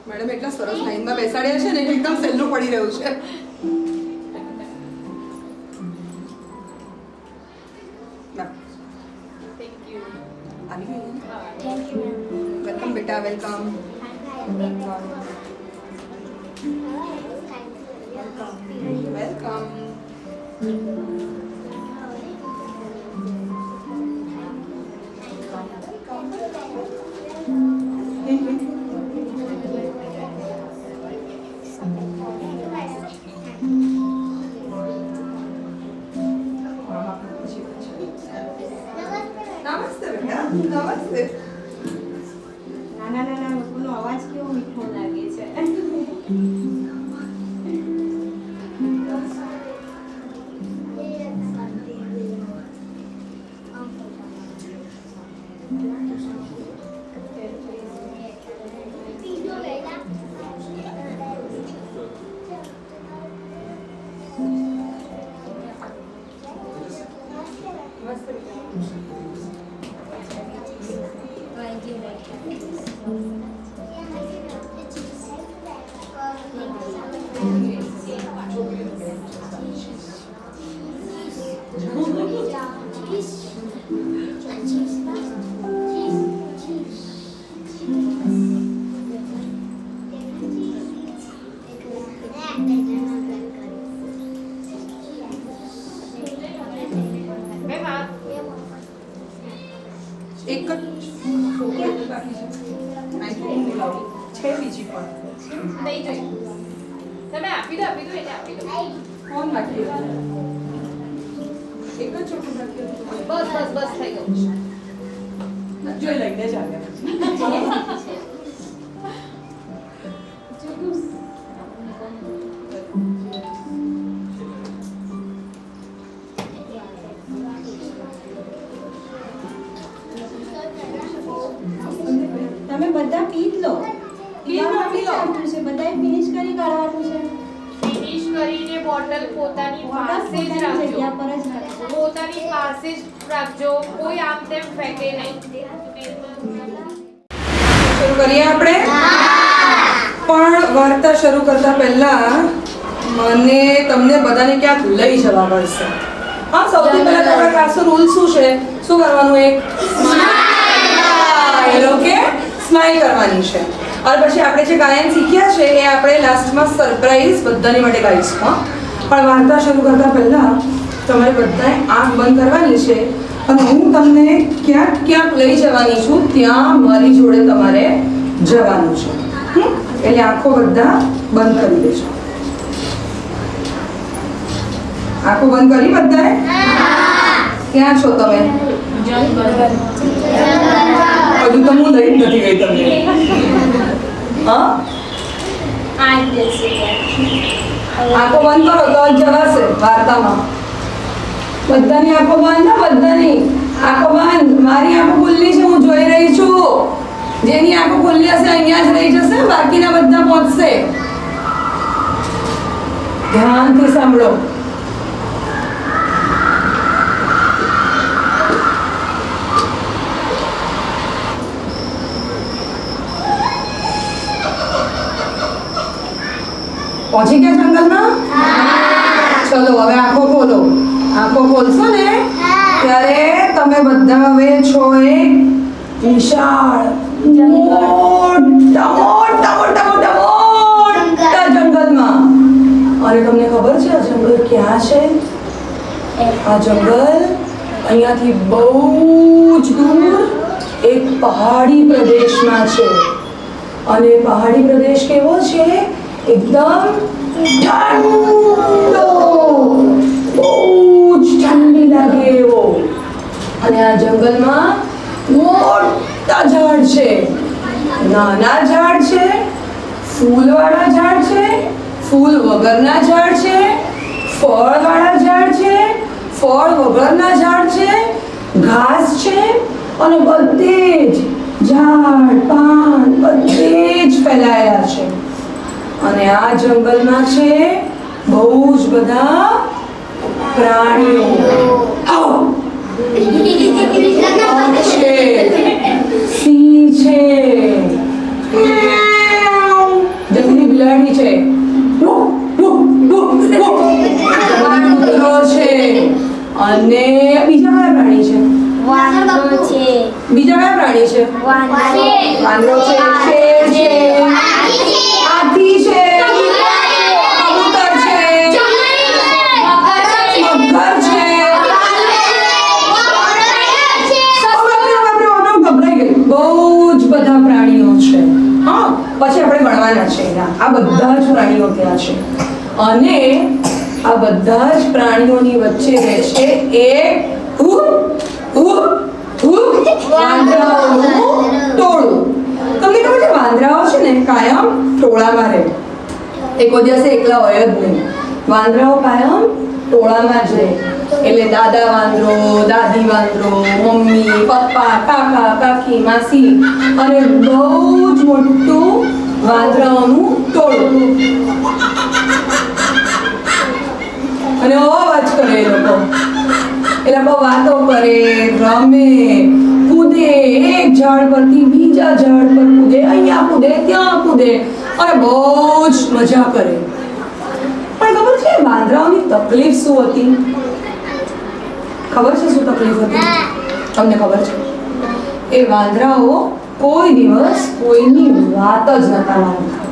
Madam એટલા સરસ લાઈનમાં બેસાડ્યા છે ને એકદમ સહેલું પડી રહ્યું છે. વેલકમ બેટા, વેલકમ. વેલકમ. નમસ્તે બેટા, નમસ્તે. નાના નાના લોકોનો અવાજ કેવો મીઠો લાગે છે. એક જ બાકી છે બીજી પણ નહીં જોઈ તમે આપી દો એટલે આપી દો. કોણ બાકી હતું? એક જ ચોખ્ખું બાકી હતું. બસ થઈ ગયું. જોઈ લઈને જ આવ્યા. તમે બધા પી જ લો. પી લો. આપ્યું છે બધાએ ફિનિશ કરી કાઢવાનું છે. ફિનિશ કરીને બોટલ પોતાની પાસે જ પોતાની રાખજો. જગ્યા પર જ રાખજો. પોતાની પાસે જ રાખજો. કોઈ આમ તેમ ફેંકે નહીં. શરૂ કરીએ આપણે? પણ વાર્તા શરૂ કરતા પહેલા મને તમને બધાને ક્યાંક લઈ જવા પડશે. હા, સૌથી પહેલા તમારા ખાસ રૂલ શું છે? શું કરવાનું? એક સ્માઈલ. ઓકે, સ્માઈલ કરવાની છે. અને પછી આપણે જે ગાયન શીખ્યા છે એ આપણે લાસ્ટમાં સરપ્રાઈઝ બધાની માટે ગાઈશું. હા, પણ વાર્તા શરૂ કરતા પહેલા તમારે બધાએ આંખ બંધ કરવાની છે અને હું તમને ક્યાંક ક્યાંક લઈ જવાની છું, ત્યાં મારી જોડે તમારે જવાનું છે. એટલે આંખો બધા બંધ કરી દેજો. આંખો બંધ કરી બધાએ? ક્યાં છો તમે? હજુ તો હું લઈ જ નથી ગઈ તમને. હા, આંખો બંધ કરો તો જ જવાશે વાર્તામાં. બધાની આંખો બંધ ના, બધાની આંખો બંધ. મારી આંખો ખુલ્લી છે, હું જોઈ રહી છું. જેની આંખો ખુલ્લી હશે અહીંયા જ રહી જશે, બાકીના બધા પહોંચશે. ધ્યાનથી સાંભળો. પહોંચી ગયા જંગલમાં? ચલો હવે આંખો ખોલો. આંખો ખોલશો ને ત્યારે તમે બધા હવે છો એક વિશાળ મોટા જંગલમાં. અને તમને ખબર છે આ જંગલ ક્યાં છે? આ જંગલ અહીંયાથી બહુ જ દૂર એક પહાડી પ્રદેશમાં છે. અને પહાડી પ્રદેશ કેવો છે? એકદમ ઠંડો, બહુ જ ઠંડી લાગે એવો. અને આ જંગલમાં મોટા ઝાડ છે, નાના ઝાડ છે, ફૂલવાળા ઝાડ છે, ફૂલ વગરના ઝાડ છે, ફળવાળા ઝાડ છે, ફળ વગરના ઝાડ છે, ઘાસ છે અને બધે જ ઝાડ પાન બધે જ ફેલાયેલા છે. અને આ જંગલમાં છે બહુ જ બધા પ્રાણીઓ. છે સિંહ છે, છે. જવાન કૂતરો છે. અને બીજા કયા પ્રાણી છે? વાંદરો છે. બીજા કયા પ્રાણી છે? વાંદરો છે, શેર છે, હાથી છે, કબૂતર છે, મગર છે. ગભરાઈ ગઈ. બહુ જ બધા પ્રાણીઓ છે. હા, પછી આપણે ગણવાના છે એના. આ બધા જ પ્રાણીઓ ત્યાં છે. અને આ બધા જ પ્રાણીઓની વચ્ચે રહે છે એક વાંદરાઓનું ટોળું. તમને ખબર છે વાંદરાઓ છે ને કાયમ ટોળામાં રહે. એ કોઈ દિવસે એકલા હોય જ નહીં. વાંદરાઓ કાયમ ટોળામાં જ રહે. એટલે દાદા વાંદરો, દાદી વાંદરો, મમ્મી, પપ્પા, કાકા, કાકી, માસી અને બહુ જ મોટું વાંદરાઓનું ટોળું. અને અવાજ કરે એ લોકો વાતો કરે, રમે, કૂદે, એક ઝાડ પરથી બીજા ઝાડ પર કૂદે, અહીંયા કૂદે, ત્યાં કૂદે અને બહુ જ મજા કરે. પણ ખબર છે વાંદરાઓની તકલીફ શું હતી? ખબર છે શું તકલીફ હતી? તમને ખબર છે? એ વાંદરાઓ કોઈ દિવસ કોઈની વાત જ નતા માનતા.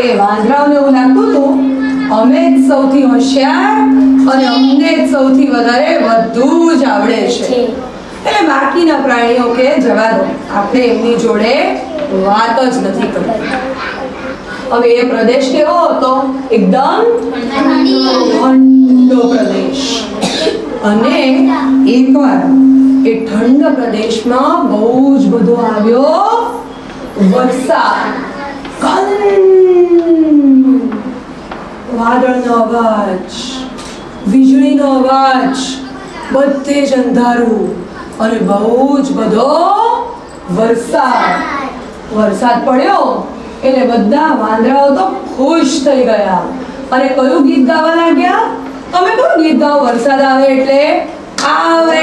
એ વાંદરાઓને એવું લાગતું હતું અમે જ સૌથી હોશિયાર અને અમને જ સૌથી વધારે બધું જ આવડે છે. એટલે બાકીના પ્રાણીઓ કે જવા દો, આપણે એમની જોડે વાત જ નથી કરવી. હવે એ પ્રદેશ કેવો હતો? એકદમ ઠંડો પ્રદેશ. અને એકવાર એ ઠંડા પ્રદેશમાં બહુ જ બધો આવ્યો વરસાદ. વાદળનો અવાજ, વીજળીનો અવાજ, બધે જ અંધારું અને બહુ જ બધો વરસાદ પડ્યો. એટલે બધા વાંદરાઓ તો ખુશ થઈ ગયા અને કયું ગીત ગાવા લાગ્યા? તમે કયું ગીત ગાઓ વરસાદ આવે એટલે? આવે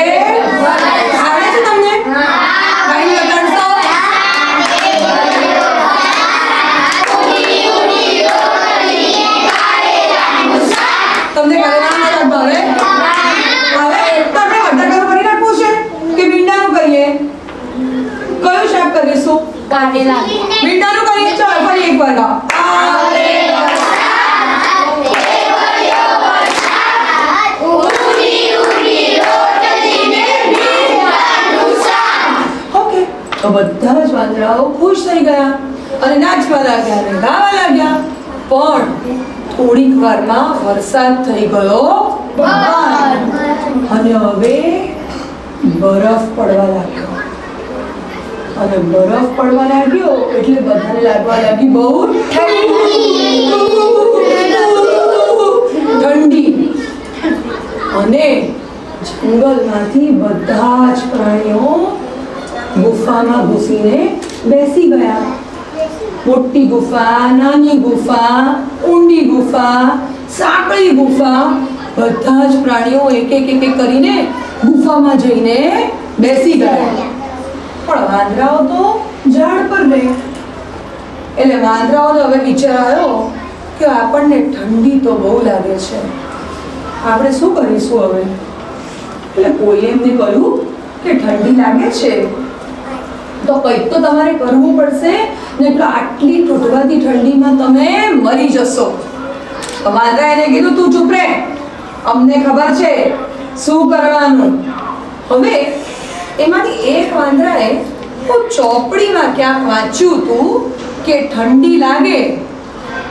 છે તમને? ગાઈને બતાડશો? તમને કરેલાનું શાક ભાવે? હવે તો આપણે બટાકાનું કરી નાખવું છે કે ભીંડાનું કરીએ? કયું શાક કરીશું? ભીંડાનું કરીએ. ચાલો ફરી એકવાર ગાઓ. ઓકે, તો બધા જ વાંદરાઓ ખુશ થઈ ગયા અને નાચવા લાગ્યા અને ગાવા લાગ્યા. પણ થોડીક વારમાં વરસાદ થઈ ગયો અને હવે બરફ પડવા લાગ્યો. અને બરફ પડવા લાગ્યો એટલે બધાને લાગવા લાગી બહુ ઠંડી. અને જંગલમાંથી બધા જ પ્રાણીઓ ગુફામાં ઘૂસીને બેસી ગયા. મોટી ગુફા, નાની ગુફા, ઊંડી ગુફા, સાંકડી ગુફા, બધા જ પ્રાણીઓ એક એક કરીને ગુફામાં જઈને બેસી ગયા. પણ વાંદરાઓ તો ઝાડ પર રહે. એટલે વાંદરાઓને હવે વિચાર આવ્યો કે આપણને ઠંડી તો બહુ લાગે છે, આપણે શું કરીશું હવે? એટલે કોઈએ એમને કહ્યું કે ઠંડી લાગે છે તો કંઈક તો તમારે કરવું પડશે, ને તો આટલી તૂટવાથી ઠંડીમાં તમે મરી જશો. તો વાંદરાએ એને કીધું તું ચૂપ રહે, અમને ખબર છે શું કરવાનું. હવે એમાંથી એક વાંદરાએ ચોપડીમાં ક્યાંક વાંચ્યું હતું કે ઠંડી લાગે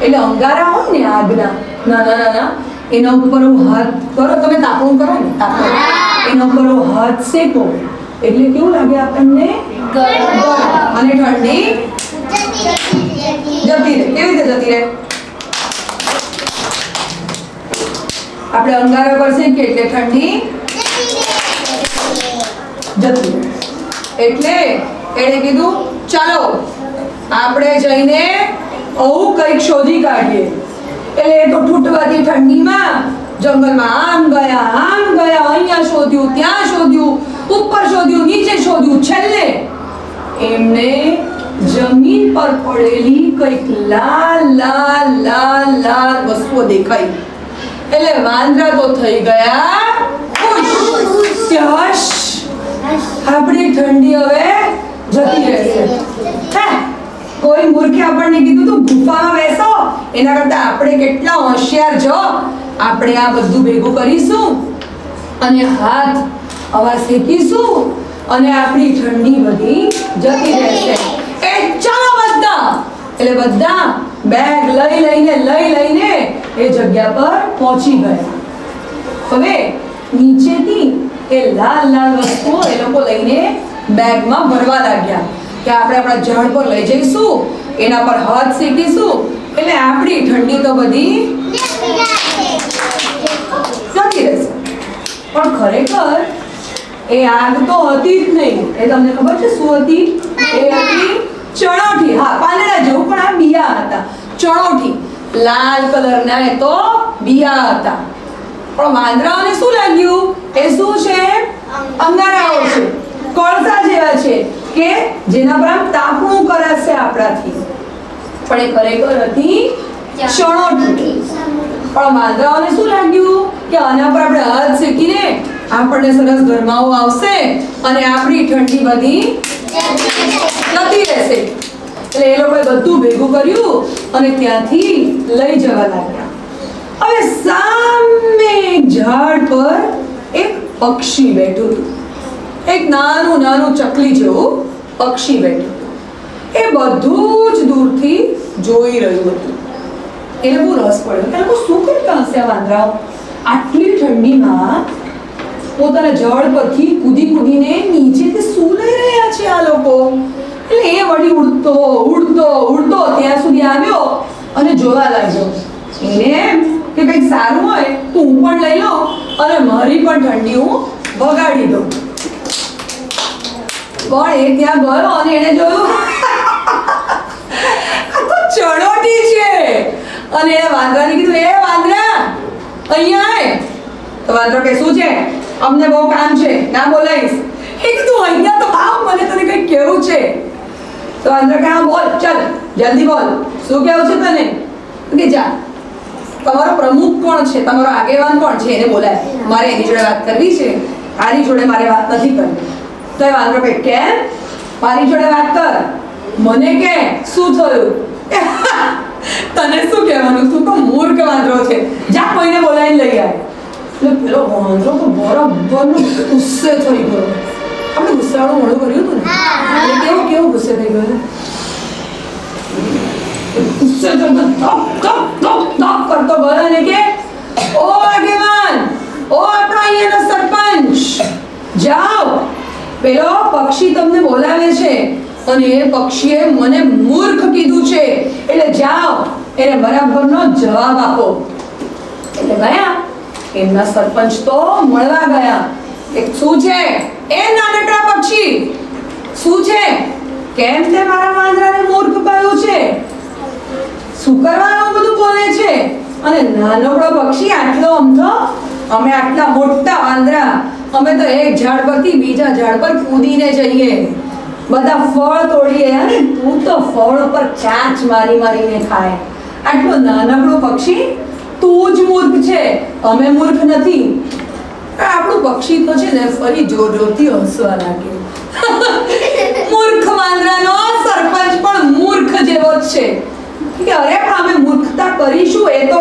એટલે અંગારા હોય ને આગના નાના એના ઉપર હાથ કરો, તમે તાપણું કરો ને તાપણું, એના ઉપર હાથ શેકો એટલે કેવું લાગે આપણને? ગરમ. અને ઠંડી જતી રહે. કેવી રીતે જતી રહે? આપણે અંગારા પર શેકીએ એટલે ઠંડી જતી રહે. એટલે એણે કીધું ચાલો આપણે જઈને આવું કંઈક શોધી કાઢીએ. એટલે એ તો ઠૂઠવાતી ઠંડીમાં જંગલમાં આમ ગયા, અહીંયા શોધ્યું, ત્યાં શોધ્યું, ઉપર શોધ્યું, નીચે શોધ્યું. છેલ્લે એમને જમીન પર પડેલી કંઈક લાલ લાલ લાલ લાલ વસ્તુઓ દેખાઈ. એટલે વાંદરા તો થઈ ગયા ખુશ કે હશ, આપણી ઠંડી હવે જતી રહેશે. હે, કોઈ મૂર્ખે આપણને કીધું તું ગુફામાં બેસો, એના કરતા આપણે કેટલા હોશિયાર છો. આપણે આ બધું ભેગું કરીશું અને હાથ આવા શેકીશું અને આપણી ઠંડી બધી જતી રહેશે. એ ચાલો બધા. એટલે બધા બેગ લઈ લઈને એ જગ્યા પર પહોંચી ગયા. હવે નીચેથી એ લાલ લાલ વસ્તુઓ એ લોકો લઈને બેગમાં ભરવા લાગ્યા કે આપણે આપણા ઝાડ પર લઈ જઈશું, એના પર હાથ શેકીશું એટલે આપણી ઠંડી તો બધી જતી રહેશે. પણ ખરેખર એ આગ તો હતી જ નહીં. એ તમને ખબર છે શું હતી? એ હતી ચણોઠી. હા, પાંદડા જેવું, પણ આ બિયા હતા. ચણોઠી લાલ કલરના એ તો બિયા હતા. પણ વાંદરાઓને શું લાગ્યું? એ શું છે? અંગારાઓ છે, કોળસા જેવા છે કે જેના પર આમ તાપણું કરાશે આપણાથી. પણ એ ખરેખર હતી ચણોઠી. પણ વાંદરાઓને શું લાગ્યું કે આના પર આપણે હાથ શેકીને આપણને સરસ ગરમાવો આવશે અને આપણી ઠંડી બધી જતી રહેશે. એટલે એ લોકોએ બધું ભેગું કર્યું અને ત્યાંથી લઈ જવા લાગ્યા. હવે સામે એક ઝાડ પર એક પક્ષી બેઠું હતું. એક નાનું નાનું ચકલી જેવું પક્ષી બેઠું. એ બધું જ દૂરથી જોઈ રહ્યું હતું. એને બહુ રસ પડ્યો કે લોકો શું કરતા હશે આ વાંદરાઓ આટલી ઠંડીમાં. પોતાના ઝાડ પરથી કૂદીને નીચેથી શું લઈ રહ્યા છે આ લોકો. એટલે એ વળી ઉડતો ત્યાં સુધી આવ્યો અને જોવા લાગ્યો. એને એમ કે કંઈક સારું હોય તો હું પણ લઈ લઉં અને મારી પણ ઠંડી હું ભગાડી દઉં. પણ એ ત્યાં ગયો અને એને જોયું આ તો ચણોઠી છે. અને એને વાંદરાને કીધું, એ વાંદરા અહીંયા આય. તો વાંદરો કે શું છે? અમને બહુ કામ છે, ના બોલાઈશ. એ કીધું અહીંયા તો આવ, મને તને કંઈક કહેવું છે. તો વાંદરો કે હા બોલ, ચાલ જલ્દી બોલ, શું કહેવું છે તને? કે જા, તમારો પ્રમુખ કોણ છે, તમારો આગેવાન કોણ છે એને બોલાય, મારે એની જોડે વાત કરવી છે. આની જોડે મારે વાત નથી કરવી. તો એ વાંદરો કે કેમ? મારી જોડે વાત કર, મને કે શું થયું? તને શું કહેવાનું? તું તો મૂર્ખ વાંદરો છે, જા કોઈને બોલાવીને લઈ આય. એટલે પેલો વાંદરો તો બરાબરનો ગુસ્સે થઈ ગયો. આપણે ગુસ્સાવાળું મોઢું કર્યું હતું ને, એટલે કેવું ગુસ્સે થઈ ગયો? ગુસ્સે તો ધપ કરતો ગયો અને કે ઓ આગેવાન, ઓ આપણા અહીંયાનો સરપંચ, જાઓ, પેલો પક્ષી તમને બોલાવે છે અને એ પક્ષીએ મને મૂર્ખ કીધું છે, એટલે જાઓ એને બરાબરનો જવાબ આપો. એટલે ગયા. એમના સરપંચ તો મળવા ગયા. એક શું છે? એ નાનકડા પક્ષી, શું છે? કેમ તે મારા વાંદરાને મૂર્ખ કહ્યું છે? શું કરવાનું બધું બોલે છે? અને નાનકડો પક્ષી આટલો અમથો, અમે આટલા મોટા વાંદરા, અમે તો એક ઝાડ પરથી બીજા ઝાડ પર કૂદીને જઈએ, બધા ફળ તોડીએ, અને તું તો ફળ ઉપર ચાંચ મારીને ખાય. આટલો નાનકડો પક્ષી, તું જ મૂર્ખ છે, અમે મૂર્ખ નથી. આપણું પક્ષી તો છે ને ફરી જોરથી હસવા લાગ્યો. મૂર્ખ વાંદરાનો સરપંચ પણ મૂર્ખ જેવો જ છે. કે અરે પણ અમે મૂર્ખતા કરીશું એ તો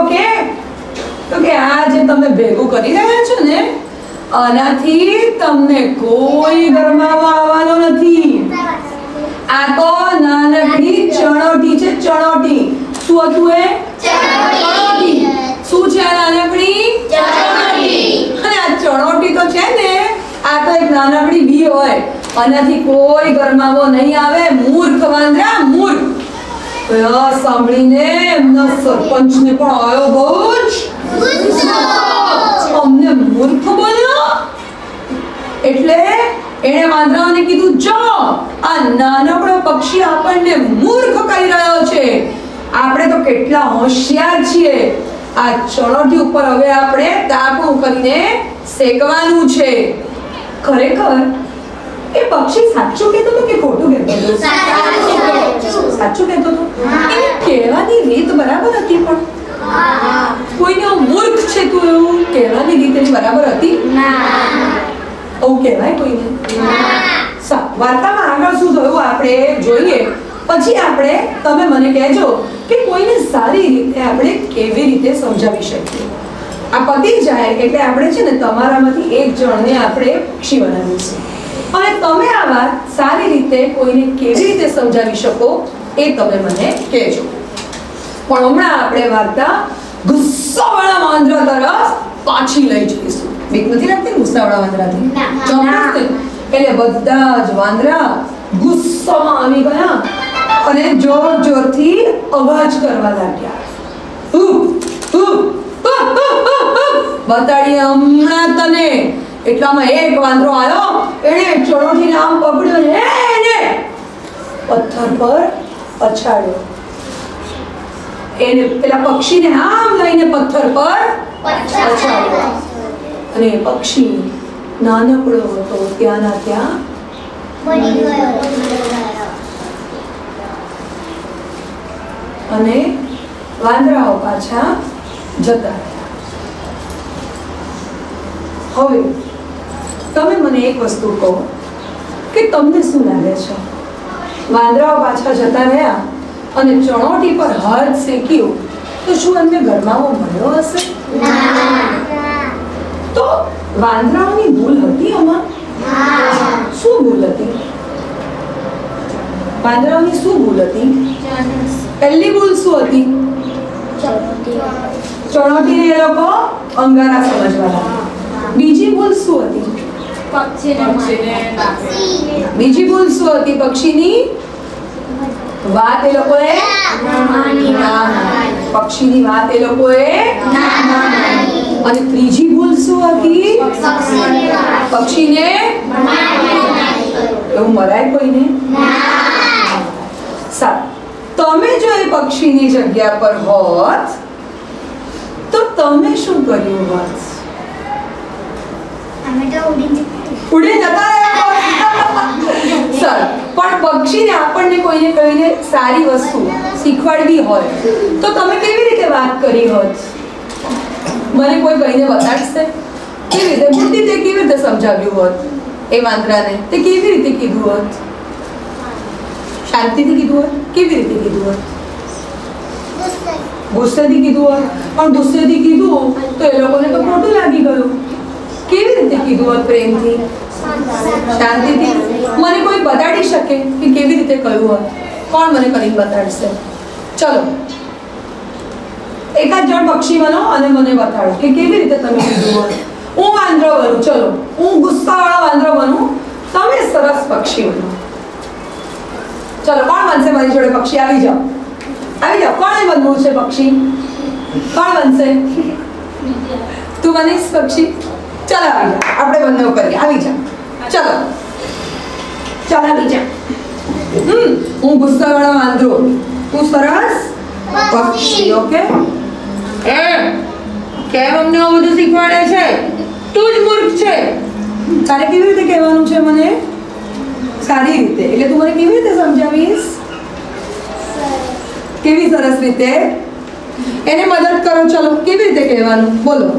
કે આ જે તમે ભેગું કરી રહ્યા છો ને, આનાથી તમને કોઈ ગરમાવો આવવાનો નથી. આ તો નાનકડી ચણોઠી છે, ચણોઠી. શું હતું એ? ચણોઠી. શું છે આ નાનકડી? ચણોઠી. અને આ ચણોઠી તો છે ને, આ તો એક નાનકડી બી હોય, આનાથી કોઈ ગરમાવો નહીં આવે. મૂર્ખ વાંદરા, મૂર્ખ. સાંભળીને એમના સરપંચને પણ આવ્યો બહુ જ અમને મૂર્ખ બોલ્યો. એટલે એણે વાંદરાઓને કીધું, જો આ નાનકડો પક્ષી આપણને મૂર્ખ કહી રહ્યો છે, આપણે તો કેટલા હોશિયાર છીએ. આ ચણોઠી ઉપર હવે આપણે તાપણું કરીને શેકવાનું છે. ખરેખર એ પક્ષી સાચું કહેતો હતો કે ખોટું કહેતો હતો? સાચું કહેતો હતો. એની કહેવાની રીત બરાબર હતી પણ કોઈને મૂર્ખ છે તું એવું કહેવાની રીત એની બરાબર હતી? એવું કહેવાય કોઈને? વાર્તામાં આગળ શું થયું આપણે જોઈએ, પછી આપણે તમે મને કહેજો કે કોઈને સારી રીતે આપણે કેવી રીતે સમજાવી શકીએ. આ પતી જાય એટલે આપણે છે ને તમારામાંથી એક જણને આપણે પક્ષી બનાવીશું અને તમે આ વાત સારી રીતે કોઈને કેવી રીતે સમજાવી શકો એ તમે મને કહેજો. પણ હમણાં આપણે વાર્તા ગુસ્સાવાળા વાંદરા તરફ પાછી લઈ જઈશું. બીક નથી લાગતી ગુસ્સાવાળા વાંદરાથી? ચોક્કસ. એટલે બધા જ વાંદરા ગુસ્સામાં આવી ગયા અને જોર જોરથી અવાજ કરવા લાગ્યા. બતાડીએ હમણાં તને. એટલામાં એક વાંદરો આવ્યો, એણે ચણોઠીને આમ પકડ્યો ને એને પથ્થર પર પછાડ્યો. એને પેલા પક્ષીને આમ લઈને પથ્થર પર પછાડ્યો અને પક્ષી નાનકડો હતો ત્યાંના ત્યાં અને વાંદરાઓ પાછા જતા રહ્યા. હવે તમે મને એક વસ્તુ કહો કે તમને શું લાગે છે? વાંદરાઓ પાછા જતા રહ્યા અને ચણોટી પર હાથ શેક્યો તો શું એમને ગરમાવો મળ્યો હશે? તો વાંદરાઓની ભૂલ હતી આમાં? શું ભૂલ હતી? વાંદરાઓની શું ભૂલ હતી? પહેલી ભૂલ શું હતી? ચણોટીને એ લોકો અંગારા સમજવા લાગ્યા. બીજી ભૂલ શું હતી? બીજી ભૂલ શું હતી? પક્ષીની વાત એ લોકોએ પક્ષીની વાત એ લોકોએ અને ત્રીજી ભૂલ શું હતી? પક્ષીને એવું મરાય કોઈને? સારું. તમે જો એ પક્ષીની જગ્યા પર હોત તો તમે શું કર્યું હોત? ઉડી જતા સર. પણ પક્ષીને આપણને કોઈને કહીને સારી વસ્તુ શીખવાડવી હોય તો તમે કેવી રીતે વાત કરી હોત? મને કોઈ કહીને બતાડશે? કેવી રીતે બુદ્ધિ તે કેવી રીતે સમજાવ્યું હોત એ વાંદરાને? તે કેવી રીતે કીધું હોત? શાંતિથી કીધું હોત? કેવી રીતે કીધું હોત? ગુસ્સેથી કીધું હોત? પણ ગુસ્સેથી કીધું તો એ લોકોને તો ખોટું લાગી ગયું. કેવી રીતે કીધું હોત? પ્રેમથી, શાંતિથી? મને કોઈ બતાડી શકે કે કેવી રીતે કહ્યું હોત? કોણ મને કરીને બતાડશે? ચલો એકાદ જણ પક્ષી બનો અને મને બતાડો કે કેવી રીતે તમે કીધું હોત. હું વાંદરો બનું. ચલો હું ગુસ્સાવાળો વાંદરો બનું, તમે સરસ પક્ષી બનો. ચલો કોણ બનશે મારી જોડે પક્ષી? આવી જાઓ, આવી જાઓ. કોણે બનવું છે પક્ષી? કોણ બનશે? તું બનીશ પક્ષી? ચાલ આવી જા, આપણે બંને કરીએ. આવી જા, ચલો ચાલ આવી જા. હું ગુસ્સાવાળો વાંદરો, તું સરસ પક્ષી. ઓકે? એ કેમ અમને આવું બધું શીખવાડે છે? તું જ મૂર્ખ છે. તારે કેવી રીતે કહેવાનું છે મને? સારી રીતે. એટલે તું મને કેવી રીતે સમજાવીશ? કેવી સરસ રીતે? એને મદદ કરો. ચલો કેવી રીતે કહેવાનું બોલો?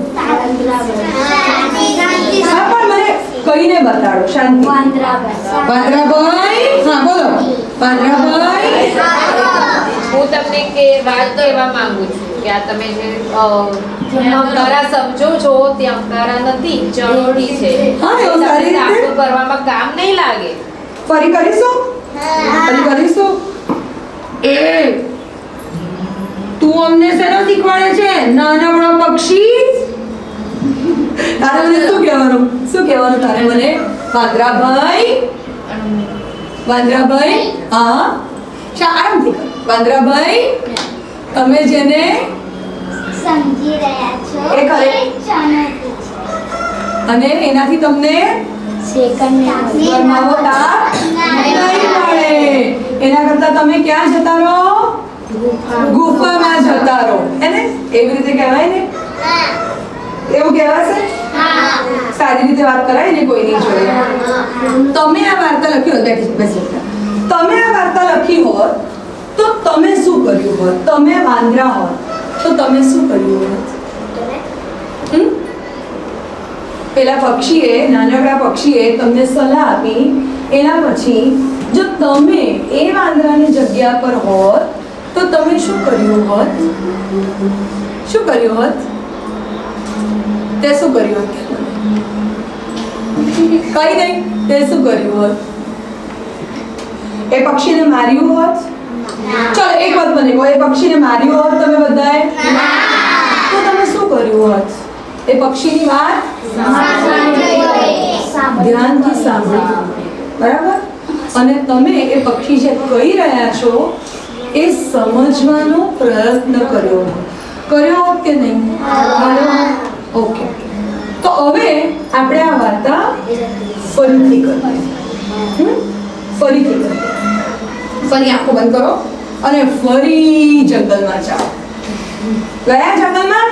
હા પણ મને કહીને બતાડો. શાંતિ. વાંદરાભાઈ. હા બોલો વાંદરાભાઈ. હું તમને કે વાત કહેવા માંગુ છું કે આ તમે જે અંગારા સમજો છો તે અંગારા નથી, ચણોડી છે. હા, એવું સારી રીતે આપણું કરવામાં કામ નહીં લાગે. ફરી કરીશું? ફરી કરીશું? એ તું અમને શેનો શીખવાડે છે નાનકડો પક્ષી? તારે મને શું કહેવાનું? શું કહેવાનું તારે મને? વાંદરાભાઈ. વાંદરાભાઈ. હા આરામથી કર. વાંદરાભાઈ તમે જેને સમજી રહ્યા છો એ ખરે અને એનાથી તમને ગરમાવો તાપ નહીં મળે. એના કરતા તમે ક્યાં જતા રહો? ગુફામાં જતા રહો. એને એવી રીતે કહેવાય ને? એવું કહેવાશે? સારી રીતે વાત કરાય ને કોઈની જોડે. તમે આ વાર્તા લખી હોત, બેસી તમે આ વાર્તા લખી હોત તો તમે શું કર્યું હોત? તમે વાંદરા હોત તો તમે શું કર્યું હોત? પેલા પક્ષીએ, નાનકડા પક્ષીએ તમને સલાહ આપી, એના પછી જો તમે એ વાંદરાની જગ્યા પર હોત તો તમે શું કર્યું હોત? શું કર્યું હોત? તે શું કર્યું હોત? કઈ નહીં. તે શું કર્યું હોત? એ પક્ષીને માર્યું હોત? ચલો એક વાત મને કહો, એ પક્ષીને માર્યું હોત તમે બધાએ તો તમે શું કર્યું હોત? એ પક્ષીની વાત ધ્યાનથી સાંભળી, બરાબર? અને તમે એ પક્ષી જે કહી રહ્યા છો એ સમજવાનો પ્રયત્ન કર્યો હોત કે નહીં? ઓકે. તો હવે આપણે આ વાર્તા ફરીથી કરીએ. ફરી આંખો બંધ કરો અને ફરી જંગલમાં જાઓ. ગયા જંગલમાં?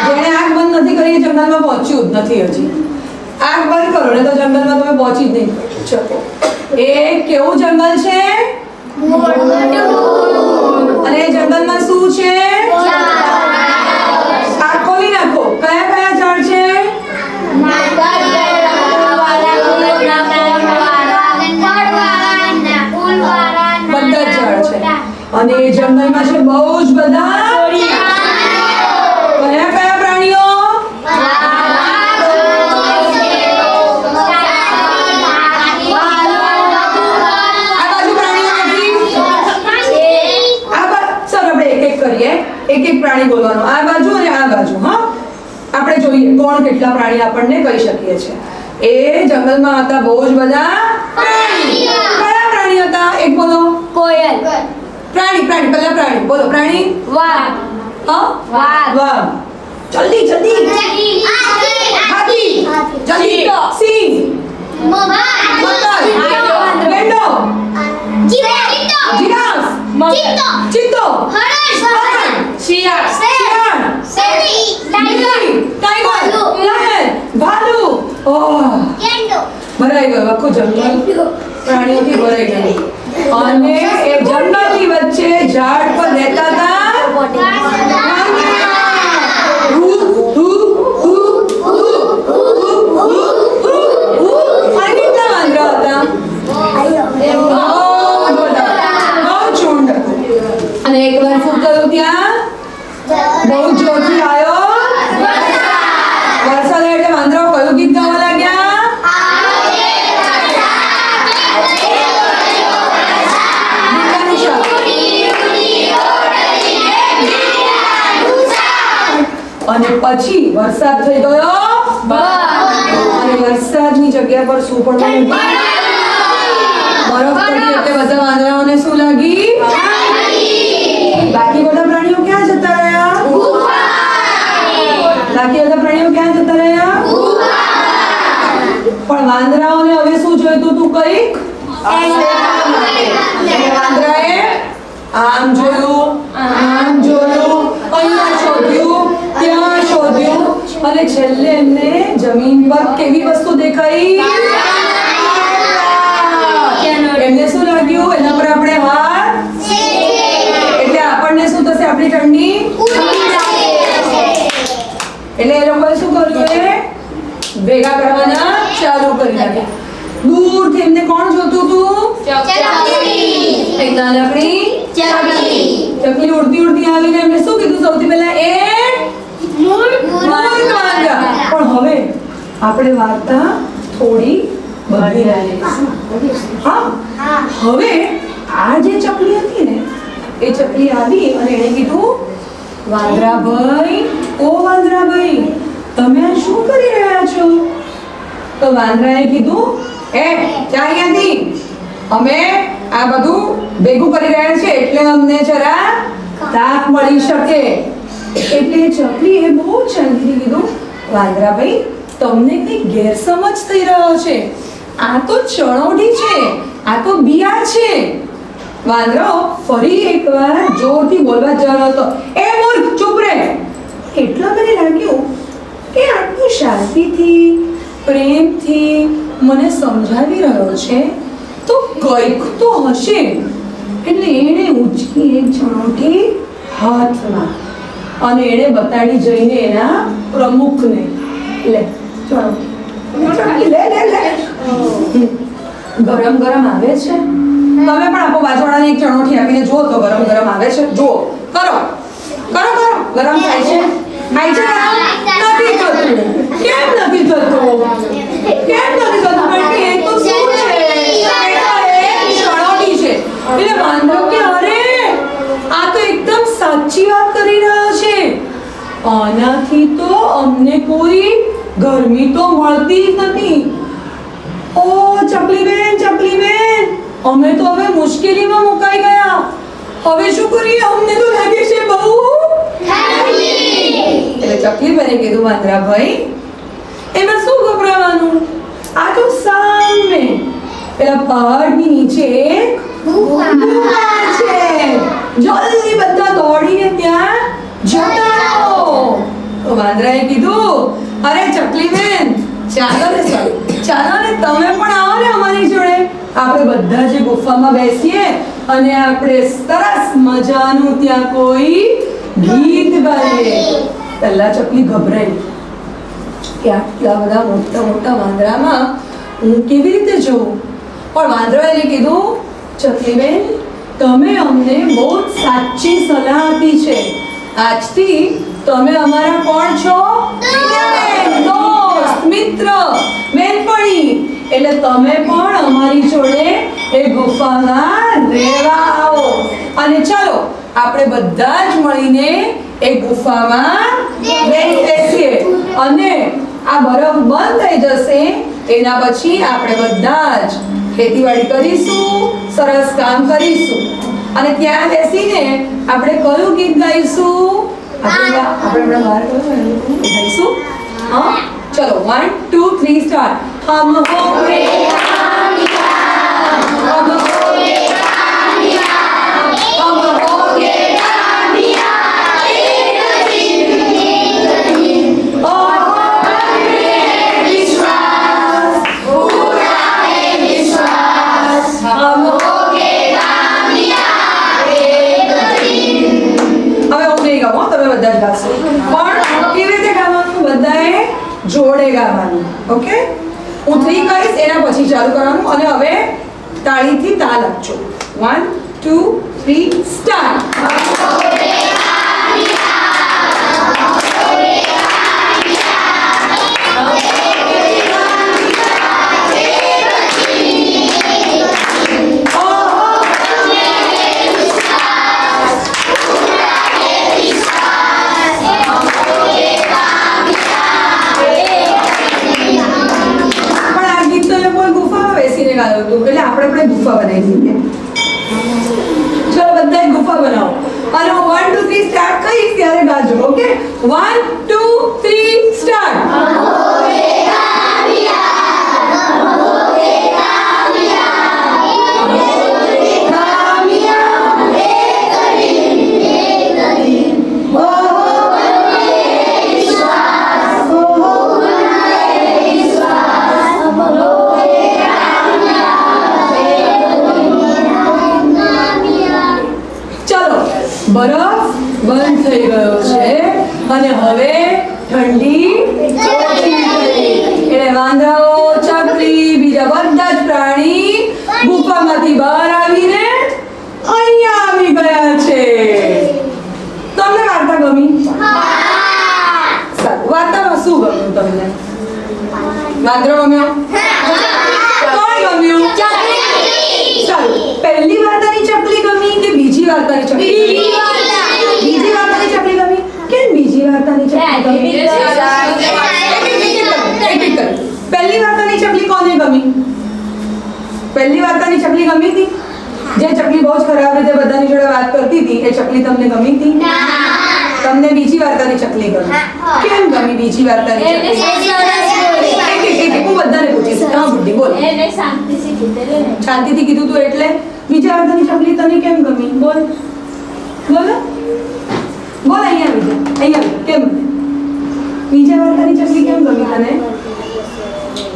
જેણે આંખ બંધ નથી કરી એ જંગલમાં પહોંચ્યું જ નથી હજી. આંખ બંધ કરો ને તો જંગલમાં તમે પહોંચી જ નહીં શકો. એ કેવું જંગલ છે? અને એ જંગલમાં શું છે? આંખ ખોલી નાખો. કયા કયા ઝાડ છે? બધા જ ઝાડ છે. અને એ જંગલમાં છે બહુ જ બધા કયા કયા પ્રાણીઓ? એક એક પ્રાણી બોલવાનું, આ બાજુ અને આ બાજુ. હા, આપણે જોઈએ કોણ કેટલા પ્રાણી આપણને કહી શકીએ છે. એ જંગલમાં હતા બહુ જ બધા પ્રાણી. કયા પ્રાણી હતા? એક બોલો. કોયલ. પ્રાણી પહેલા પ્રાણી બોલો. પ્રાણી વાઘ. હા, વાઘ. જલ્દી હાથી. જલ્દી સિંહ. ગેંડો. જીરાફ. ચિત્તો. શિયાળ. ટાઈગર. લાયન. ભાલુ. ઓહ, ભરાઈ ગયું આખું જંગલ પ્રાણીઓથી ભરાઈ ગયું. અને એ જંગલની વચ્ચે ઝાડ પર રહેતા હતા અને એકવાર ફૂટતો ત્યાં બહુ જોરથી આવ્યો વરસાદ. એટલે વાંદરાઓ કયું ગીત ગાવા લાગ્યા? અને પછી વરસાદ થઈ ગયો અને વરસાદની જગ્યા પર શું પડવાનું? બરફ પડી. એટલે બધા વાંદરાઓને શું લાગી? બાકી બધા પ્રાણીઓ ક્યાં જતા રહ્યા? પણ વાંદરાઓને હવે શું જોઈતું હતું? કંઈક વાંદરાએ આમ જોયું, અહીંયા શોધ્યું, ત્યાં શોધ્યું અને છેલ્લે એમને જમીન પર કેવી વસ્તુ દેખાઈ? એમને શું લાગ્યું? એના પર આપણે હાથ, એટલે આપણને શું થશે? આપણી ઠંડી. એટલે એ લોકોએ શું કર્યું? એ ભેગા કરવાના ચાલુ કરી નાખ્યા. દૂરથી એમને કોણ જોતું હતું? એક નાનકડી ચકલી ઉડતી આવીને એમને શું કીધું? સૌથી પહેલા એ વાંદરા. પણ હવે આપણે વાર્તા થોડી બદલી રહી. હા, હવે આ જે ચકલી હતી ને એ ચકલી આવી અને એણે કીધું, વાંદરાભાઈ, ઓ વાંદરાભાઈ, તમે આ શું કરી રહ્યા છો? તો વાંદરાએ કીધું, જા અહીંયાથી, અમે આ બધું ભેગું કરી રહ્યા છીએ એટલે અમને જરા તાપ મળી શકે. એટલે ચકલીએ બહુ શાંતિથી કીધું, વાંદરાભાઈ, તમને કઈ ગેરસમજ થઈ રહ્યો છે. આ તો ચણોડી છે, આ તો બિયા છે. વાંદરો ફરી એકવાર જોરથી બોલવા જવાનો હતો, એ મૂર્ખ, ચૂપ રહે. એટલા મને લાગ્યું એ આટલું શાંતિથી પ્રેમથી મને સમજાવી રહ્યો છે તો કંઈક તો હશે. એટલે એણે ઊંચકી એક ચણોઠી હાથમાં અને એણે બતાડી જઈને એના પ્રમુખને, લે ચણોઠી લે લે લે. ગરમ ગરમ આવે છે. તમે પણ આપો બાજુવાળાને એક ચણોઠી આપીને જુઓ તો ગરમ ગરમ આવે છે. જુઓ, કરો કરો કરો. ગરમ થાય છે? થાય છે ગરમ? નથી થતું. કેમ નથી થતું? કેમ નથી થતું? કારણ કે એ તો શું છે? ચણોઠી છે. એટલે વાંધો કે અરે આ તો એકદમ સાચી વાત કરી રહ્યો છે. આનાથી તો અમને કોઈ ગરમી તો મળતી જ નથી. ઓ ચકલીબેન, ચકલીબેન, અમે તો હવે મુશ્કેલીમાં મુકાઈ ગયા. હવે શું કરીએ? અમને તો લાગે છે બહુ ઠંડી. એટલે ચકલીબેને કીધું, વાંદરાભાઈ, એમાં શું ગભરાવાનું? આ તો સામે પેલા પહાડની નીચે એક ગુફા છે. જલ્દી બધા દોડીને ત્યાં જતા રહો. તો વાંદરાએ કીધું, અરે ચકલીબેન, ચાલો ને તમે પણ આવો ને અમારી જોડે. આપણે બધા જે ગુફામાં બેસીએ અને આપણે સરસ મજાનું ત્યાં કોઈ ગીત ગાઈએ. પહેલા ચકલી ગભરાઈ કે આટલા બધા મોટા મોટા વાંદરામાં હું કેવી રીતે જઉં. પણ વાંદરાએ કીધું, ચકલીબેન, તમે અમને બહુ સાચી સલાહ આપી છે. આજથી તમે અમારા કોણ છો? દોસ્ત, મિત્ર, બેનપણી. એટલે તમે પણ અમારી જોડે એ ગુફામાં રહેવા આવો. અને ચાલો આપણે બધા જ મળીને એ ગુફામાં બેસીએ. અને આ બરફ બંધ થઈ જશે એના પછી આપણે બધા જ ખેતીવાડી કરીશું, સરસ કામ કરીશું. અને ત્યાં બેસીને આપણે કયું ગીત ગાઈશું? આપણે બહાર ગાઈશું. હા, ચલો 1 2 3 સ્ટાર્ટ. हम हो रे कामयाब, हम हो रे कामयाब, हम हो रे कामयाब, एक दिन और हमें विश्वास, पूरा है विश्वास, हम हो रे कामयाब, एक दिन. હવે હું નહીં ગાઉં, તમે બધા જ ગાશો. પણ કેવી રીતે ગાવાનું? બધાએ જોડે ગાવાનું. ઓકે, હું 3 કહીશ, એના પછી ચાલુ કરવાનું. અને હવે તાળીથી તાલ આપજો. 1 2 3 સ્ટાર્ટ. એટલે આપણે ગુફા બનાવી દઈએ. ચલો બધા ગુફા બનાવો. અને હું 1 2 3 સ્ટાર્ટ કહીશ ત્યારે ગાજો. Okay, 1 2 3 start. બરફ બંધ થઈ ગયો છે અને હવે ઠંડી ઓછી થઈ. એટલે વાંદરાઓ, ચકલી, બીજા બધા જ પ્રાણી ગુફામાંથી બહાર આવીને અહીંયા આવી ગયા છે. તમને વાર્તા ગમી? સારું, વાર્તામાં શું ગમ્યું તમને? વાંદરો ગમ્યો? કોણ ગમ્યું? સારું, પહેલી વાર્તાની ચકલી ગમી કે બીજી વાર્તાની ચકલી? બીજી વાર્તાની ચકલી ગમી. કેમ બીજી વાર્તાની ચકલી ગમી? પહેલી વાર્તાની ચકલી કોને ગમી? પહેલી વાર્તાની ચકલી ગમી હતી? જે ચકલી બહુ જ ખરાબ રીતે બધાની જોડે વાત કરતી હતી એ ચકલી તમને ગમી હતી? તમને બીજી વાર્તાની ચકલી ગમી. કેમ ગમી બીજી વાર્તાની ચકલી? હું બધાને પૂછીશ. હા બુદ્ધિ બોલ. શાંતિથી કીધું તું એટલે બીજા વાર્તાની ચકલી તને કેમ ગમી? બોલ બોલ બોલ. અહીંયા આવી જા. અહીંયા કેમ? બીજા વાર્તાની ચકલી કેમ ગમી તને?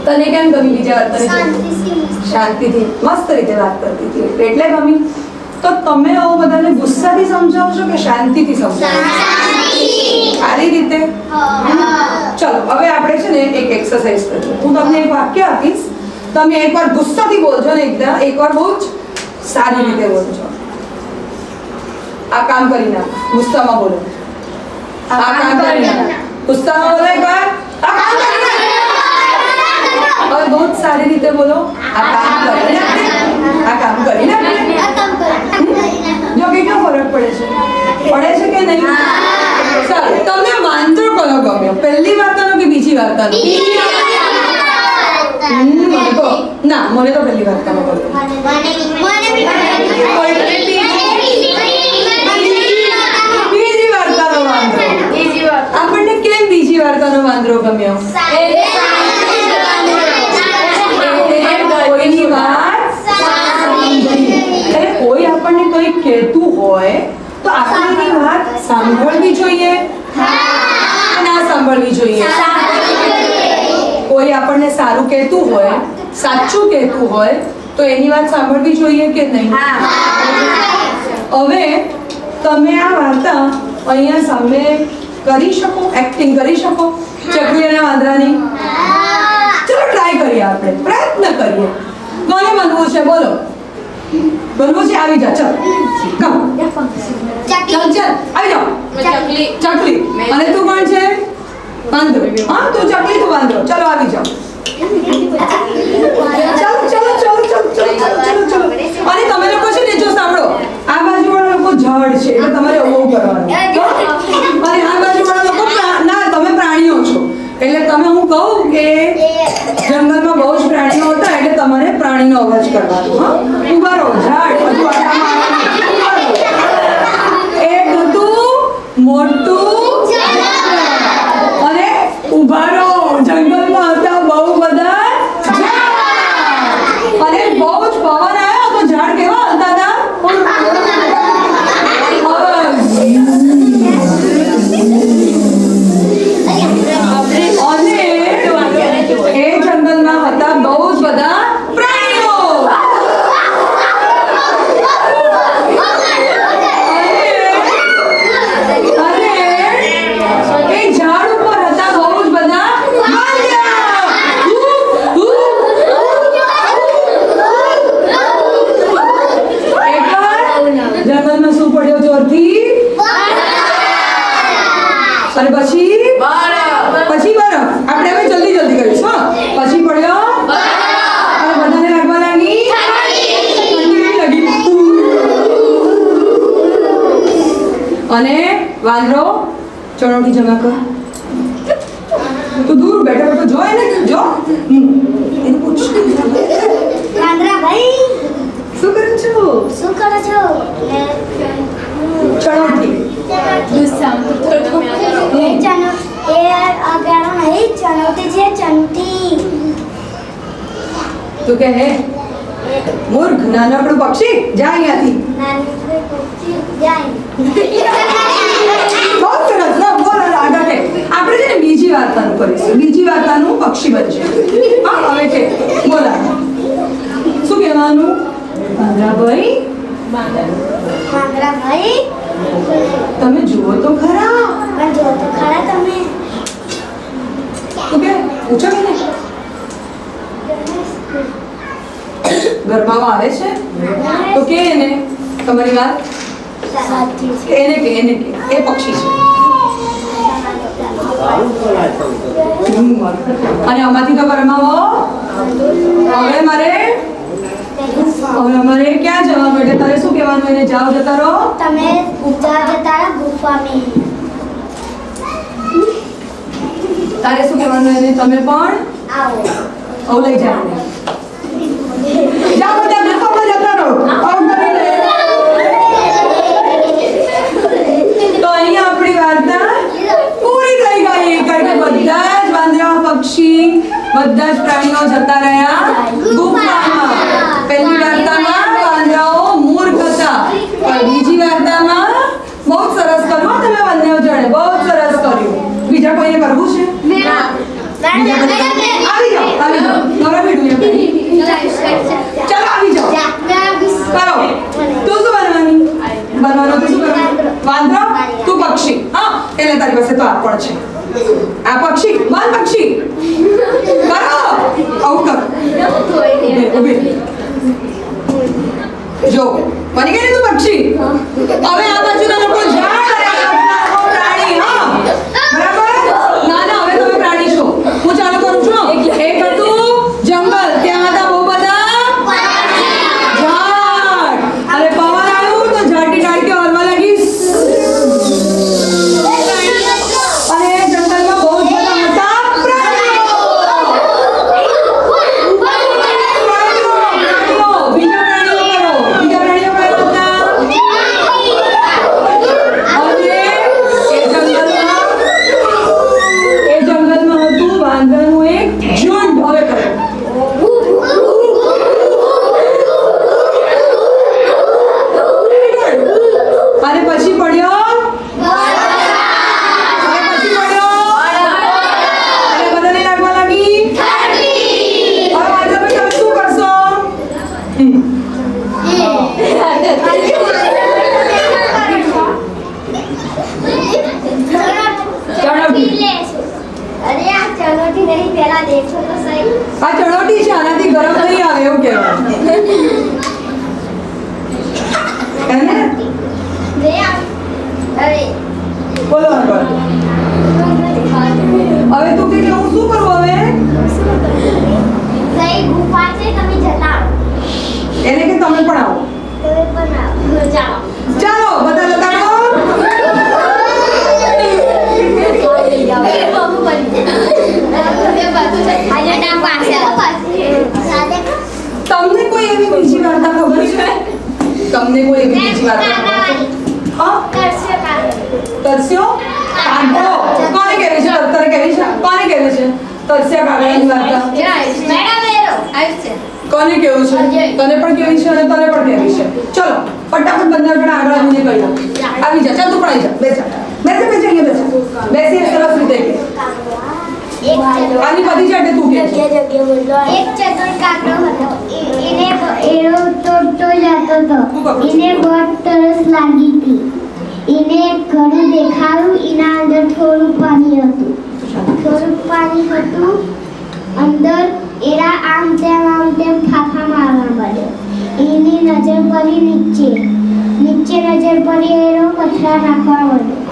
તને કેમ ગમી બીજા વાર્તાની ચકલી? શાંતિથી મસ્ત રીતે વાત કરતી હતી એટલે ગમી. તો તમે આવું બધાને ગુસ્સાથી સમજાવો છો કે શાંતિથી સમજાવો? સારી રીતે. ચલો હવે આપણે છે ને એક એક્સરસાઇઝ કરીએ. હું તમને એક વાક્ય આપીશ, તમે એકવાર ગુસ્સાથી બોલજો ને એકવાર બહુ જ સારી રીતે બોલજો. આ કામ કરી નાખ, ગુસ્સામાં બોલો. આ કામ કરી નાખ, ગુસ્સામાં બોલો એકવાર. આ કામ કરી નાખ. હવે બહુ જ સારી રીતે બોલો. આ કામ કરી નાખ. આ કામ કરી નાખ. જો કેટલો ફરક પડે છે કે નહીં? સારું, તમને વાંદરો કયો ગમ્યો? પહેલી વાર્તાનો કે બીજી વાર્તાનો? મને તો પહેલી વાર્તાનો ગમ્યો. બીજી વાર્તાનો વાંદરો. આપણને કેમ બીજી વાર્તાનો વાંદરો ગમ્યો? કોઈની વાત સાંભળી. કોઈ આપણને કંઈ કહેતું હોય તો આપણે એની વાત સાંભળવી જોઈએ ના સાંભળવી જોઈએ? કોઈ આપણને સારું કહેતું હોય, સાચું કહેતું હોય તો એની વાત સાંભળવી જોઈએ કે નહીં? હવે તમે આ વાર્તા અહીંયા સામે કરી શકો, એક્ટિંગ કરી શકો ચકલી અને વાંદરાની? ચલો ટ્રાય કરીએ, આપણે પ્રયત્ન કરીએ. કોને બનવું છે? બોલો. બનવું છે? આવી જા. ચલ કમ. ચલ આવી જાઓ. ચકલી. અને તું કોણ છે? વાંદરો. હા, તું ચકલી, તું વાંદરો. ચલો આવી જાઓ. ચલો. અને તમે લોકો છે ને, જો સાંભળો, આ બાજુવાળા લોકો ઝાડ છે એટલે તમારે એવું કરવાનું. અને આ બાજુવાળા લોકો તમે પ્રાણીઓ છો એટલે તમે હું કહું કે જંગલમાં બહુ જ પ્રાણીઓ હતા એટલે તમારે પ્રાણીનો અવાજ કરવાનો. હા, ઉભા રહો. ઝાડ બધું એક હતું મોટું અને ઉભા રહો. જંગલમાં હતા બહુ બધા ઝાડ અને બહુ જ પવન આવ્યો તો ઝાડ કેવા હલતા હતા? એ જંગલમાં હતા બહુ જ બધા પ્રાણીઓ. અને એ ઝાડ ઉપર હતા બહુ જ બધા જંગલમાં શું પડ્યો જોરથી? અને પછી બરફ. આપણે હવે જલ્દી કરીશું. હા, પછી પડ્યો અને બધાને લાગવા લાગી અને વાંદરો ચણોટી જમા કર. તું દૂર બેઠો જો એને જો એને પૂછ. વાંદરા ભાઈ શું કરો છો? ચણોટી. તું કે હે મૂર્ખ નાનકડું પક્ષી જા અહીંયાથી. બહુ સરસ. ના બોલ આગળ કે આપણે છે ને બીજી વાર્તાનું કરીશું. બીજી વાર્તાનું પક્ષી બનશે. હા, હવે કે બોલા શું કહેવાનું? વાંદરાભાઈ તમે જુઓ તો ખરા. તમે તું કે પૂછો કે નહીં? ઘરમાં આવે છે તો કે એને તમારી વાત એને કે એ પક્ષી છે. અને આમાંથી તો કરમાવો. હવે અમારે ક્યાં જવાનું? એટલે તારે શું કહેવાનું? એને જાઓ જતા રહો. તમે જતા રહો ગુફામાં. તારે શું કહેવાનું? એને તમે પણ આવો લઈ જાઓ. જાઓ બધા ગુફામાં જતા રહો. તો અહીંયા આપણી વાર્તા પૂરી થઈ ગઈ. કારણ કે બધા જ વાંદરા પક્ષી બધા જ પ્રાણીઓ જતા રહ્યા ગુફામાં. પહેલી વાર્તામાં વાંદરાઓ મૂર્ખ હતા પણ બીજી વાર્તામાં બહુ સરસ કર્યું. તમે બંને જણે બહુ સરસ કર્યું. બીજા કોઈને કરવું છે? બીજા બધા આવી જાઓ નવરા ભેડું એમ ચાલો આવી જાઓ કરો તું શું બનવાનું તું શું કરવાનું વાંદરો તું પક્ષી હા એટલે તારી પાસે તો આ પણ છે આ પક્ષી બન પક્ષી કરો આવું કર ઊભી જો બની ગઈ ને તું પક્ષી હવે આ બાજુના લોકો ઝાડ અને આ બાજુના લોકો પ્રાણી હા બરાબર ના હવે તમે પ્રાણી છો હું ચાલુ કરું છું એક હતું જંગલ ત્યાં હતા બહુ બધા ઝાડ અને પવન આવ્યું તો ઝાડની ડાળીઓ હલવા લાગી અને જંગલમાં બહુ જ બધા હતા પ્રાણીઓ બીજા પ્રાણીઓ કરો બીજા પ્રાણીઓ કયા હતા અને એ જંગલમાં હતું વાંદરાનું એક ઝુંડ હવે કરો અને પછી પડ્યો અને પછી પડ્યો અને બધાને લાગવા લાગી હવે વાંદરા ભાઈ તમે શું કરશો अरे आप चलोटी नहीं पहला देखो तो सही આ ચણોટી છે આનાથી ગરમ નહીં આવે એવું કહેવાય એને दे आप अरे બોલો આગળ હવે તું કે હું શું કરું હવે सही गुफा से कभी जता એને કે તમે પણ આવો तो बना जाओ ચાલો બધા લગાડો बाबू बन ये बात तो आज नाम पासे सादे તમને કોઈ એવી બીજી વાર્તા ખબર છે તમને કોઈ એવી બીજી વાર્તા ખબર છે હા करसे का તરસ્યો કાંટો કોને કહેવી છે તરતર કહેવી છે કોને કહેવી છે તરસ્યા કાગળની વાર્તા मैडम मेरो आइसे કોને કેવું છે તને પણ કેવી છે અને તને પણ કેવી છે ચલો ફટાફટ બંને જણા આગળ આવીને કહી દો આવી જા ચાલ તું પણ આવી જા બેસ અહીંયા બેસી સરસ રીતે કે આની બધી જાતે તું કે एक चतुर काकड़ो હતો એને એરો તોડતો જતો હતો એને બહુ તરસ લાગી હતી એને એક ઘડું દેખાયું એના અંદર થોડું પાણી હતું અંદર એરા આમ તેમ ફાફા મારવા મળ્યો એની નજર પડી નીચે નજર પડી એરો પથરા નાખવા મળ્યો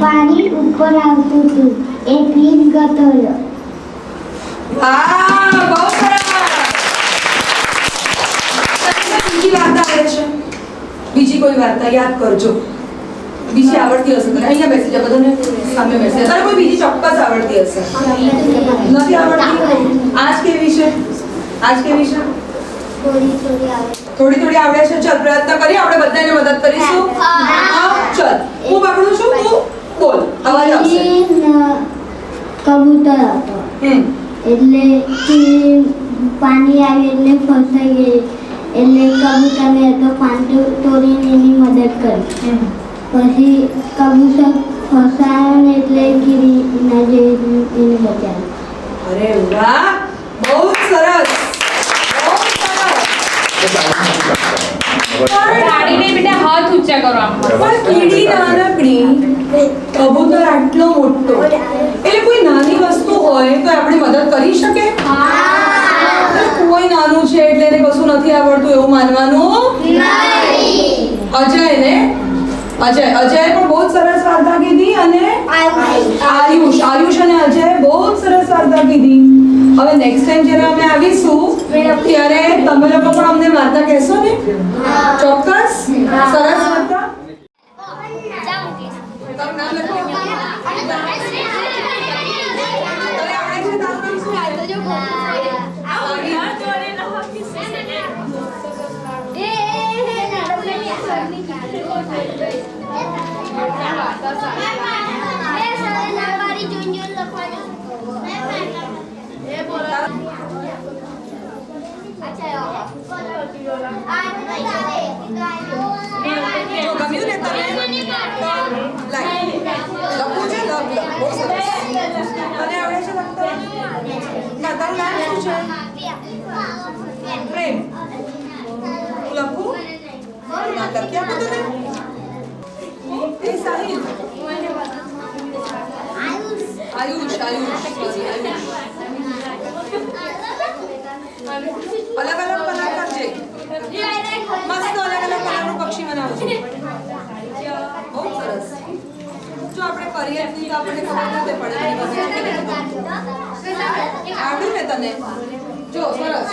પાણી ઉપર આવતું હતું એ પીન ગતો રહ્યો હા બહુ સરસ બીજી વાર્તા આવે છે બીજી કોઈ વાર્તા યાદ કરજો બીજી આવડતી હશે તને અહીંયા બેસી જા બધાને સામે બેસી જા. તને કોઈ બીજી ચોક્કસ આવડતી હશે નથી આવડતી આજ કેવી છે થોડી થોડી આવડે છે ચલ પ્રયત્ન કરીએ આપણે બધાને મદદ કરીશું હા ચલ હું પકડું છું તું બોલ અવાજ આવશે કબૂતર હતો એટલે પાણી આવી એટલે ફસાઈ ગઈ એટલે કબૂતરને તો પાણી તોડીને એની મદદ કરી પછી કબૂતર ફસાયો ને એટલે ગીરી ના જે એને બચાવ્યો અરે વાહ બહુ સરસ ગાડીને બેટા હાથ ઊંચા કરો આમ પણ કીડી નાનકડી કબૂતર આટલો મોટો એટલે કોઈ નાની વસ્તુ હોય તો આપણે મદદ કરી શકે કોઈ નાનું છે એટલે એને કશું નથી આવડતું એવું માનવાનું અજય પણ બહુ જ સરસ વાર્તા કીધી અને આયુષ અને અજય બહુ જ સરસ વાર્તા કીધી હવે નેક્સ્ટ ટાઈમ જ્યારે અમે આવીશું ત્યારે તમે લોકો પણ અમને વાર્તા કહેશો ને ચોક્કસ સરસ વાર્તા તારું નામ લખો તને આવડે છે તારું ગમ્યું ને તને લખવું છે લખ બહુ સરસ તને આવડે છે લખતા પ્રેમ લખું નાટક ક્યાં બધું એ સાહિલ આયુષ sorry, આયુષ અલગ અલગ કલર કરજે મસ્ત અલગ અલગ કલરનું પક્ષી બનાવજો બહુ સરસ જો આપણે કરીએ તો આપણને ખબર નથી પડે આવડ્યું ને તને જો સરસ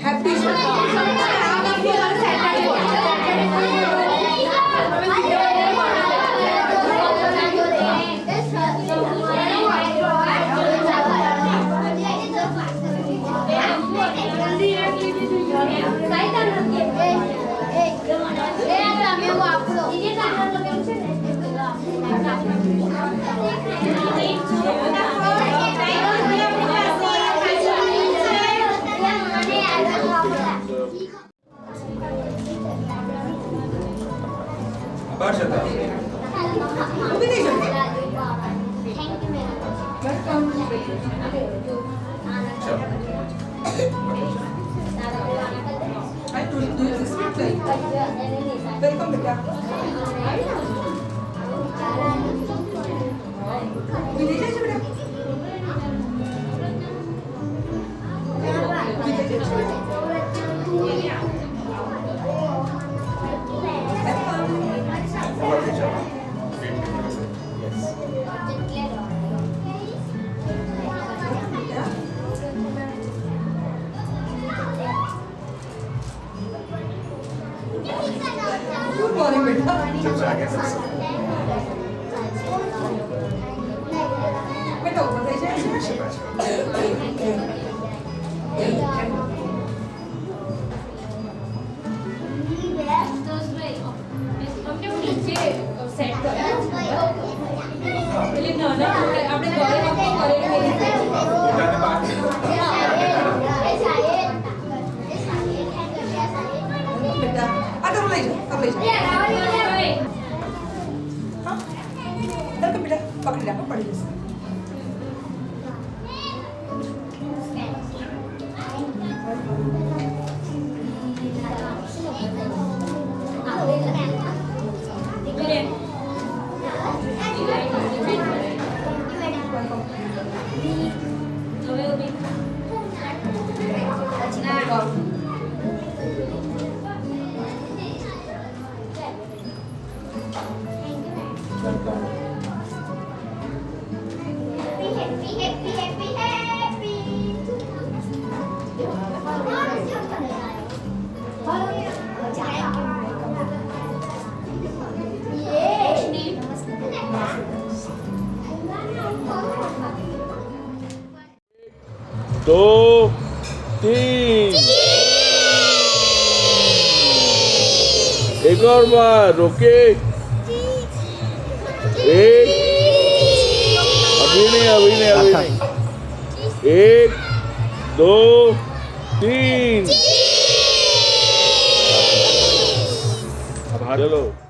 હેપી ઊભી થઈ જજો I do this quickly. Welcome બેટા ઊભી થઈ જજો બેટા Good morning, beta. Beta, ऊपर થઈ જાય છે. બેટા આ તો લઈ જાઓ લઈ જાઓ હા તરક બેટા પકડી રાખો પડી જશે दो तीन एक और बार रोके एक अभी नहीं एक दो तीन चलो